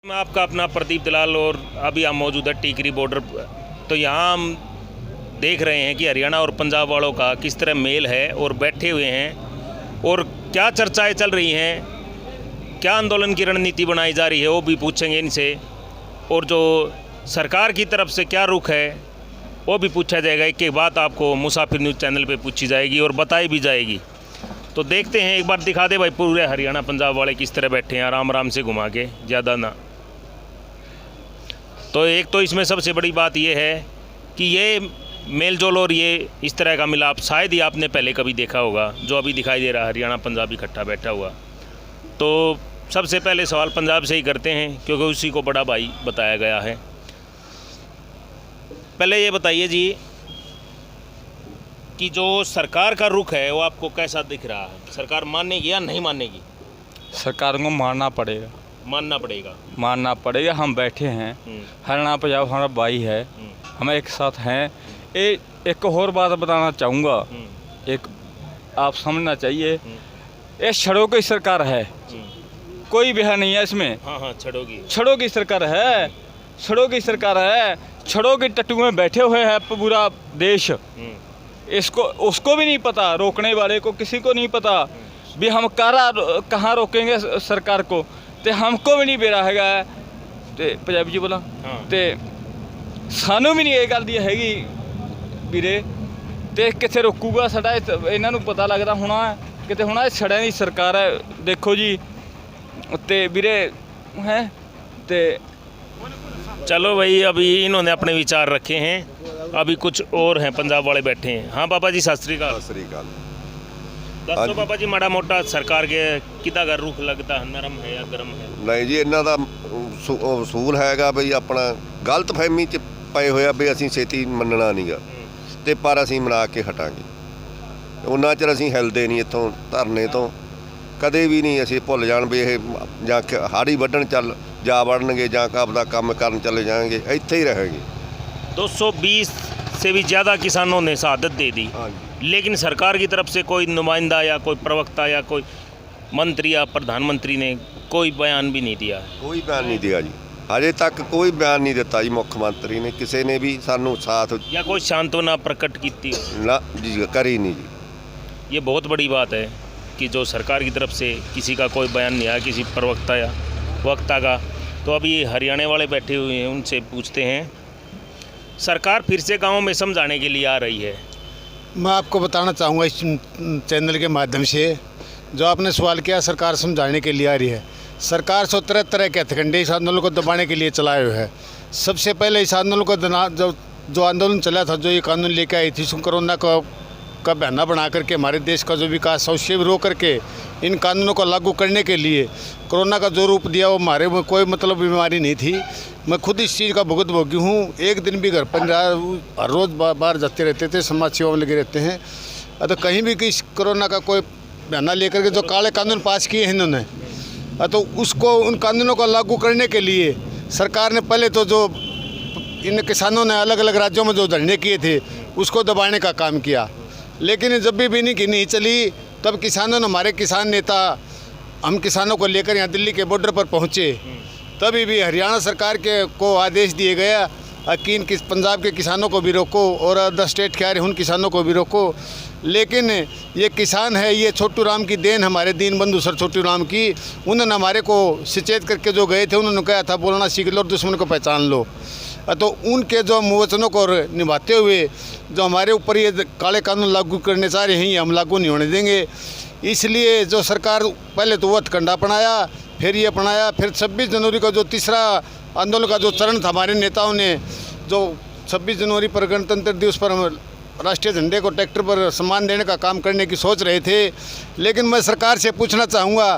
मैं आपका अपना प्रदीप दलाल और अभी हम मौजूद है टीकरी बॉर्डर पर। तो यहाँ हम देख रहे हैं कि हरियाणा और पंजाब वालों का किस तरह मेल है और बैठे हुए हैं और क्या चर्चाएं चल रही हैं, क्या आंदोलन की रणनीति बनाई जा रही है वो भी पूछेंगे इनसे, और जो सरकार की तरफ से क्या रुख है वो भी पूछा जाएगा। एक एक बात आपको मुसाफिर न्यूज़ चैनल पे पूछी जाएगी और बताई भी जाएगी। तो देखते हैं, एक बार दिखा दे भाई पूरे हरियाणा पंजाब वाले किस तरह बैठे हैं आराम आराम से घुमा के, ज़्यादा ना। तो एक तो इसमें सबसे बड़ी बात यह है कि ये मेल जोल और ये इस तरह का मिलाप शायद ही आपने पहले कभी देखा होगा, जो अभी दिखाई दे रहा है हरियाणा पंजाब इकट्ठा बैठा हुआ। तो सबसे पहले सवाल पंजाब से ही करते हैं क्योंकि उसी को बड़ा भाई बताया गया है। पहले ये बताइए जी कि जो सरकार का रुख है वो आपको कैसा दिख रहा है? सरकार मानेगी या नहीं मानेगी? सरकार को मानना पड़ेगा। मानना पड़ेगा। हम बैठे हैं, हरियाणा पंजाब हमारा भाई है, हम एक साथ हैं। एक और बात बताना चाहूँगा, एक आप समझना चाहिए, ये छड़ों की सरकार है, कोई बिहार नहीं है इसमें। हाँ, छड़ों की सरकार है, छड़ों की टट्टू में बैठे हुए हैं पूरा देश। इसको उसको भी नहीं पता, रोकने वाले को किसी को नहीं पता भी हम कहाँ रोकेंगे सरकार को, तो हमको भी नहीं बेरा हैगा। तो पंजाबी जी बोला तो सानू भी नहीं ये गल दी हैगी ਵੀਰੇ, ਤੇ ਕਿੱਥੇ ਰੋਕੂਗਾ ਸਾਡਾ ਇਹਨਾਂ ਨੂੰ ਪਤਾ ਲੱਗਦਾ ਹੋਣਾ ਕਿਤੇ ਹੋਣਾ। ਇਹ ਛੜਿਆਂ ਦੀ ਸਰਕਾਰ ਹੈ ਦੇਖੋ ਜੀ, ਤੇ ਵੀਰੇ ਹੈ ਤੇ चलो भाई, अभी इन्होंने अपने विचार रखे हैं, अभी कुछ और हैं पंजाब वाले बैठे हैं। हाँ बाबा जी सत श्री अकाल। दसो बाबा जी माड़ा मोटा सरकार के किदा का रुख लगता है, नरम है या गर्म है? नहीं जी, इन्हों का उसूल हैगा बई अपना गलत फहमी च पए होया भी असीं छेती मनना नहीं गा, ते पर असीं मना के हटांगे। उन्ना चਿਰ असीं हिलदे नहीं इत्थों धरने तो कदे भी नहीं। असीं भुल जाण भी ये जां हाड़ी वड्ढण चल जा वड़नगे जां आपदा काम करन चले जाएंगे, इत्थे ही रहेंगे। 220 से भी ज़्यादा किसानों ने शहादत दे दी, लेकिन सरकार की तरफ से कोई नुमाइंदा या कोई प्रवक्ता या कोई मंत्री या प्रधानमंत्री ने कोई बयान भी नहीं दिया। कोई बयान नहीं दिया जी, अजे तक कोई बयान नहीं दिता जी। मुख्यमंत्री ने किसी ने भी सानू साथ या कोई सांत्वना प्रकट की ना जी, करी नहीं जी। ये बहुत बड़ी बात है कि जो सरकार की तरफ से किसी का कोई बयान नहीं आया, किसी प्रवक्ता या वक्ता का। तो अभी हरियाणा वाले बैठे हुए हैं, उनसे पूछते हैं। सरकार फिर से गाँव में समझाने के लिए आ रही है। मैं आपको बताना चाहूँगा इस चैनल के माध्यम से, जो आपने सवाल किया सरकार समझाने के लिए आ रही है। सरकार तरह के हथकंडे इस आंदोलन को दबाने के लिए चलाए हुए है। सबसे पहले इस आंदोलन को जो आंदोलन चला था, जो ये कानून लेके आई थी, कोरोना का बहाना बना करके हमारे देश का जो विकास है उससे रोक करके इन कानूनों को लागू करने के लिए कोरोना का जो रूप दिया वो हमारे में कोई मतलब बीमारी नहीं थी। मैं खुद इस चीज़ का भुगत भोगी हूँ। एक दिन भी घर पर हर रोज़ बाहर जाते रहते थे, समाज सेवा में लगे रहते हैं। तो कहीं भी किस कोरोना का कोई बहाना लेकर के जो काले कानून पास किए हैं इन्होंने, तो उसको उन कानूनों को लागू करने के लिए सरकार ने पहले तो जो इन किसानों ने अलग अलग राज्यों में जो धरने किए थे उसको दबाने का काम किया। लेकिन जब भी नहीं चली, तब किसानों ने, हमारे किसान नेता, हम किसानों को लेकर यहाँ दिल्ली के बॉर्डर पर पहुँचे। तभी भी हरियाणा सरकार को आदेश दिए गया कि इन पंजाब के किसानों को भी रोको और अदर स्टेट के आ रहे उन किसानों को भी रोको। लेकिन ये किसान है, ये छोटू राम की देन, हमारे दीन बंधु सर छोटू राम की, उन्होंने हमारे को सचेत करके जो गए थे, उन्होंने कहा था बोलना सीख लो और दुश्मन को पहचान लो। तो उनके जो मुवचनों को निभाते हुए जो हमारे ऊपर ये काले कानून लागू करने चाह रहे हैं, ये हम लागू नहीं होने देंगे। इसलिए जो सरकार पहले तो वो हथकंडा अपनाया, फिर ये अपनाया, फिर 26 जनवरी का जो तीसरा आंदोलन का जो चरण था, हमारे नेताओं ने जो 26 जनवरी पर गणतंत्र दिवस पर हम राष्ट्रीय झंडे को ट्रैक्टर पर सम्मान देने का काम करने की सोच रहे थे। लेकिन मैं सरकार से पूछना चाहूँगा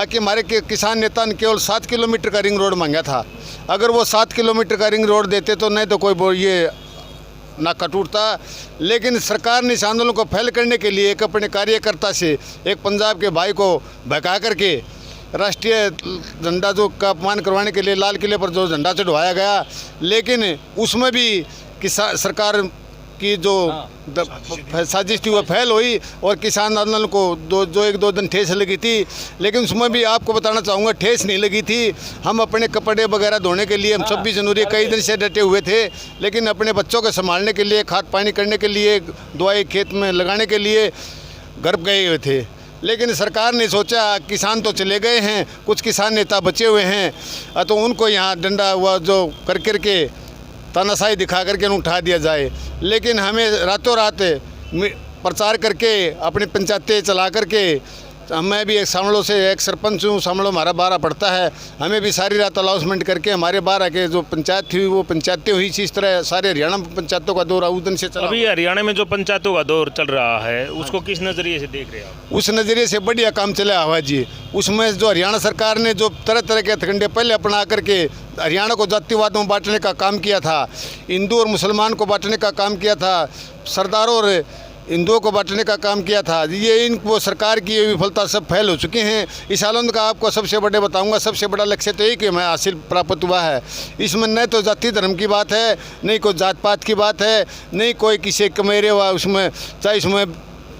कि हमारे किसान नेता ने केवल 7 किलोमीटर का रिंग रोड मांगा था। अगर वो 7 किलोमीटर का रिंग रोड देते तो नहीं तो कोई ये नाका टूटता। लेकिन सरकार ने इस आंदोलन को फैल करने के लिए एक अपने कार्यकर्ता से, एक पंजाब के भाई को बहका करके राष्ट्रीय झंडा जो का अपमान करवाने के लिए लाल किले पर जो झंडा चढ़वाया गया, लेकिन उसमें भी सरकार की जो साजिश थी वो फेल हुई और किसान आंदोलन को एक दो दिन ठेस लगी थी, लेकिन उसमें भी आपको बताना चाहूँगा ठेस नहीं लगी थी। हम अपने कपड़े वगैरह धोने के लिए हम 26 जनवरी कई दिन से डटे हुए थे, लेकिन अपने बच्चों को संभालने के लिए, खाद पानी करने के लिए, दवाई खेत में लगाने के लिए घर गए हुए थे। लेकिन सरकार ने सोचा किसान तो चले गए हैं, कुछ किसान नेता बचे हुए हैं, तो उनको यहाँ डंडा हुआ जो करके तानाशाही दिखा करके उन्हें उठा दिया जाए। लेकिन हमें रातों रात प्रचार करके अपनी पंचायतें चला करके, मैं भी एक शामलों से एक सरपंच हूँ, शामलों हमारा 12 पड़ता है, हमें भी सारी रात अनाउंसमेंट करके हमारे 12 के जो पंचायत थी वो पंचायतें हुई थी। इस तरह सारे हरियाणा में पंचायतों का दौर उस दिन से चला। अभी हरियाणा में जो पंचायतों का दौर चल रहा है उसको किस नज़रिए से देख रहे हैं आप? उस नज़रिए से बढ़िया काम चला हुआ जी। उसमें जो हरियाणा सरकार ने जो तरह तरह के हथकंडे पहले अपना करके हरियाणा को जातिवाद में बांटने का काम किया था, हिंदू और मुसलमान को बांटने का काम किया था, सरदारों और हिंदुओं को बांटने का काम किया था, ये इनको सरकार की ये विफलता सब फैल हो चुके हैं। इस आंदोलन का आपको सबसे बड़े बताऊंगा, सबसे बड़ा लक्ष्य तो यही कि हमें हासिल प्राप्त हुआ है। इसमें न तो जाति धर्म की बात है, नहीं कोई जात पात की बात है, नहीं कोई किसी कमेरे हुआ उसमें, चाहे इसमें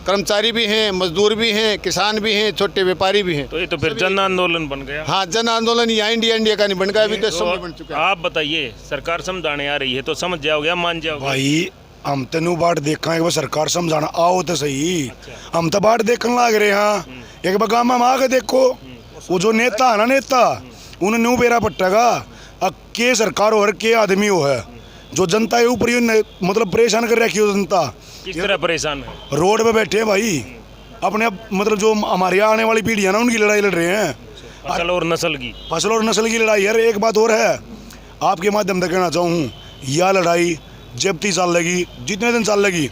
कर्मचारी भी हैं, मजदूर भी हैं, किसान भी हैं, छोटे व्यापारी भी हैं। तो ये तो फिर जन आंदोलन बन गया। हाँ, जन आंदोलन यहाँ इंडिया का नहीं बन गया, विदेशों में बन चुका है। आप बताइए, सरकार समझाने आ रही है तो समझ जाओगे, मान जाओगे? भाई हम तेनू बाट देखा एक बार सरकार समझाना आओ तो सही। हम तो बाट देखने लग रहे हैं, एक बार गाँव में आके देखो, वो जो नेता है ना, नेता उन्हें न्यू बेरा पट्टेगा अब के सरकार हो के आदमी हो है, जो जनता के ऊपर मतलब परेशान कर रखी हो जनता। किस तरह परेशान है? रोड पे बैठे हैं भाई, अपने मतलब जो हमारे आने वाली पीढ़ी है ना उनकी लड़ाई लड़ रहे हैं, फसल और नस्ल की। फसल और नस्ल की लड़ाई। यार एक बात और है, आपके माध्यम से कहना चाहूँ, यह लड़ाई जब 30 साल लगी, जितने दिन साल लगी,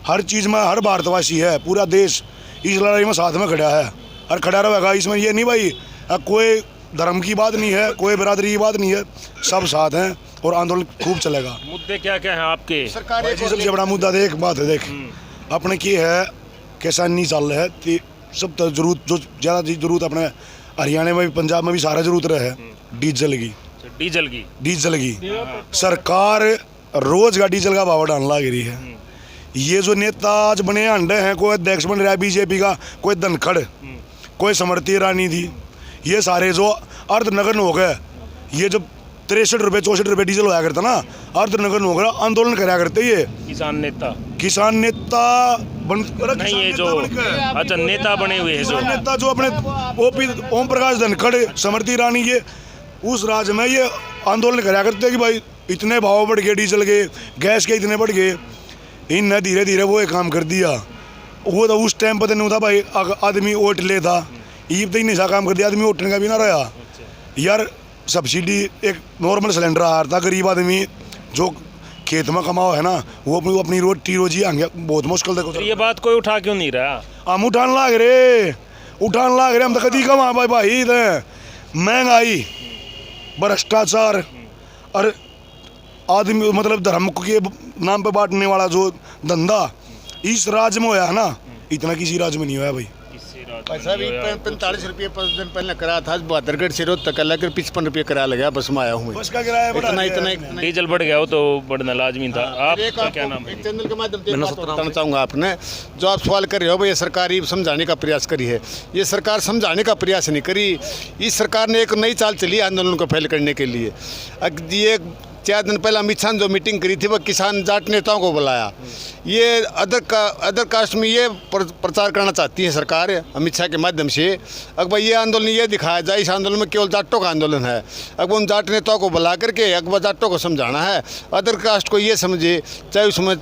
हर चीज़ में हर भारतवासी है, पूरा देश इस लड़ाई में साथ में खड़ा है और खड़ा रहेगा। इसमें ये नहीं भाई कोई धर्म की बात नहीं है, कोई बिरादरी की बात नहीं है, सब साथ हैं और आंदोलन खूब चलेगा। मुद्दे क्या क्या हैं आपके? भाई जी सबसे बड़ा मुद्दा देख बात है, देख अपने की है किसान नहीं चल रहा है, सब तो जरूरत जो ज़्यादा जरूरत अपने हरियाणा में भी पंजाब में भी सारा जरूरत रहे डीजल की। सरकार रोज का डीजल का भाव डालने लग रही है। ये जो नेता आज बने अंडे हैं, कोई अध्यक्ष बन रहा है बीजेपी का, कोई धनखड़, कोई स्मृति ईरानी थी, ये सारे जो अर्धनग्न हो गए, ये जो 63 रुपये 64 रुपये डीजल होया करता ना, अर्धनग्न हो गया, आंदोलन कराया करते ये किसान नेता बन नहीं, ये जो अच्छा नेता बने हुए हैं, जो नेता जो अपने ओम प्रकाश धनखड़, स्मृति ईरानी, ये उस राज्य में ये आंदोलन कराया करते हैं कि भाई इतने भाव बढ़ गए डीजल के, गैस के इतने बढ़ गए। इनने धीरे धीरे वो एक काम कर दिया, वो तो उस टाइम पर नहीं था भाई, आदमी ओट ले था, ईब तो ही नहीं काम कर दिया, आदमी ओटने का भी ना रहा। यार सब्सिडी एक नॉर्मल सिलेंडर आ रहा था, गरीब आदमी जो खेत में कमाओ है ना, वो अपनी रोजी आगे बहुत मुश्किल देखो। ये बात कोई उठा क्यों नहीं रहा? हम उठान लाग रहे, हम तो कभी कमा भाई महंगाई, भ्रष्टाचार और आदमी मतलब धर्म के नाम पे बांटने वाला जो धंधा इस राज्य में होया है ना, इतना किसी राज्य में नहीं होया भाई। पैसा भी 45 रुपये 5 दिन पहले करा था, बहादुरगढ़ से रोज तक अलग 55 रुपये किराया लगा, बस में आया हूँ। बस का किराया इतना डीजल बढ़ गया हो तो बढ़ना लाजमी था। आपका क्या नाम है? चैनल के माध्यम से बताना चाहूँगा, आपने जो आप सवाल कर रहे हो भाई, ये सरकार ही समझाने का प्रयास करी है। ये सरकार समझाने का प्रयास नहीं करी, इस सरकार ने एक नई चाल चली आंदोलन को फैल करने के लिए। ये 4 दिन पहले अमित शाह ने जो मीटिंग करी थी वो किसान जाट नेताओं को बुलाया। ये अदर कास्ट में ये प्रचार करना चाहती है सरकार अमित शाह के माध्यम से। अकबर ये आंदोलन ये दिखाया जाए इस आंदोलन में केवल जाटों का आंदोलन है। अकबर उन जाट नेताओं को बुला करके अकबर जाटों को समझाना है, अदर कास्ट को ये समझे, चाहे उसमें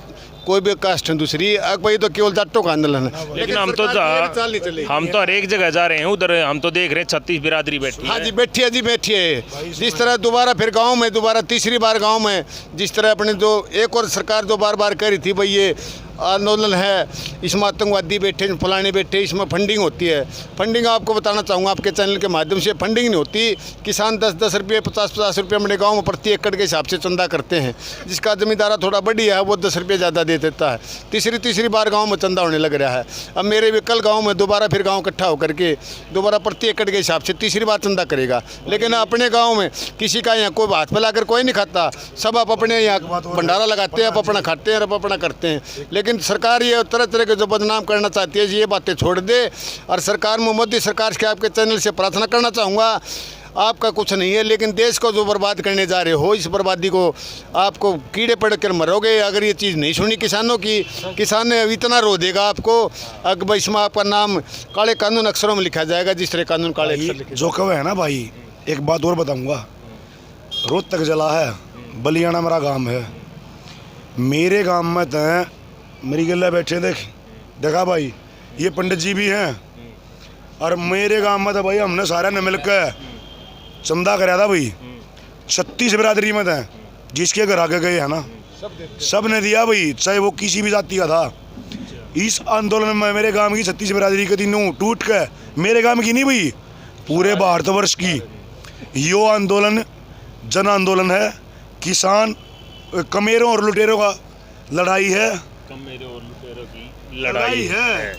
कोई भी कास्ट है दूसरी, अकबर ये तो केवल जाटों का आंदोलन है। लेकिन हम तो हर एक जगह जा रहे हैं, उधर हम तो देख रहे हैं 36 बिरादरी बैठी। हाँ जी बैठी है, जी बैठी है। जिस तरह दोबारा फिर गांव में दोबारा तीसरी बार गांव में जिस तरह अपने जो एक और सरकार जो बार बार कह रही थी भाई ये आंदोलन है, इसमें आतंकवादी बैठे, फलाने बैठे, इसमें फंडिंग होती है। फंडिंग आपको बताना चाहूँगा आपके चैनल के माध्यम से, फंडिंग नहीं होती। किसान 10-10 रुपये 50-50 रुपये मेरे गाँव में प्रति एकड़ के हिसाब से चंदा करते हैं। जिसका जमींदारा थोड़ा बड़ी है वो 10 रुपये ज़्यादा दे देता है। तीसरी बार गाँव में चंदा होने लग रहा है। अब मेरे भी कल गाँव में दोबारा फिर गाँव इकट्ठा होकर के दोबारा प्रति एकड़ के हिसाब से तीसरी बार चंदा करेगा। लेकिन अपने गाँव में किसी का यहाँ कोई हाथ फैलाकर कोई नहीं खाता, सब आप अपने यहाँ भंडारा लगाते हैं, आप अपना खाते हैं, आप अपना करते हैं। लेकिन सरकार ये तरह तरह के जो बदनाम करना चाहती है ये बातें छोड़ दे। और सरकार में मोदी सरकार के आपके चैनल से प्रार्थना करना चाहूँगा, आपका कुछ नहीं है, लेकिन देश को जो बर्बाद करने जा रहे हो, इस बर्बादी को आपको कीड़े पड़ कर मरोगे अगर ये चीज़ नहीं सुनी किसानों की। किसान इतना रो देगा आपको, अगर इसमें आपका नाम काले कानून अक्षरों में लिखा जाएगा, जिस तरह कानून काले अक्षर लिखे। जो कव है ना भाई, एक बात और बताऊंगा, रोहतक जिला है, बलियाना मेरा गांव है। मेरे गांव में तो मेरी गले बैठे देखा भाई, ये पंडित जी भी हैं। और मेरे गांव में तो भाई हमने सारे ने मिलकर चंदा कराया था भाई। 36 बिरादरी में था, जिसके घर आके गए है ना सब ने दिया भाई, चाहे वो किसी भी जाति का था। इस आंदोलन में मेरे गांव की 36 बिरादरी के तीनों टूट के, मेरे गांव की नहीं भाई, पूरे भारतवर्ष की यो आंदोलन जन आंदोलन है। किसान कमेरों और लुटेरों का लड़ाई है, कमेरों और लुटेरों की लड़ाई है।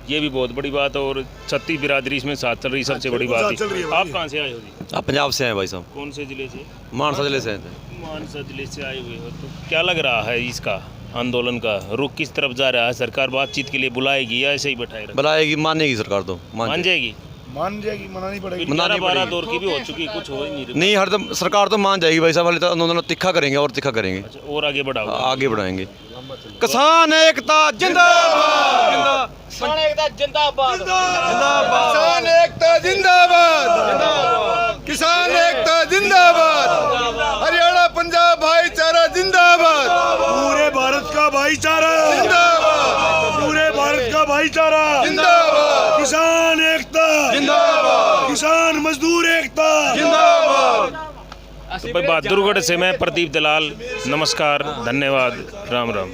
ये भी बहुत बड़ी बात है। और 36 बिरादरी इसमें साथ चल रही, सबसे बड़ी बात है। आप कहाँ से आए हो जी? आप पंजाब से हैं भाई साहब? कौन से जिले से? मानसा जिले से हैं। मानसा जिले से आए हुए हो, तो क्या लग रहा है इसका आंदोलन का रुख किस तरफ जा रहा है? सरकार बातचीत के लिए बुलाएगी या ऐसे ही बैठाए रखेगी? बुलाएगी, मानेगी सरकार तो मान जाएगी, मनानी पड़ेगी। 12 दौर की भी हो चुकी है, कुछ हो ही नहीं रहा। नहीं, हरदम सरकार तो मान जाएगी भाई साहब, वाले तो आंदोलन तीखा करेंगे और तीखा करेंगे। अच्छा, और आगे बढ़ाओ। आगे बढ़ाएंगे। किसान एकता जिंदाबाद, किसान एकता जिंदाबाद, किसान एकता जिंदाबाद, किसान एकता जिंदाबाद, हरियाणा पंजाब भाईचारा जिंदाबाद, पूरे भारत का भाईचारा जिंदाबाद, पूरे भारत का भाईचारा जिंदाबाद, किसान एकता जिंदाबाद, किसान मजदूर एकता जिंदाबाद। तो भाई बहादुरगढ़ से मैं प्रदीप दलाल, नमस्कार, धन्यवाद, राम राम।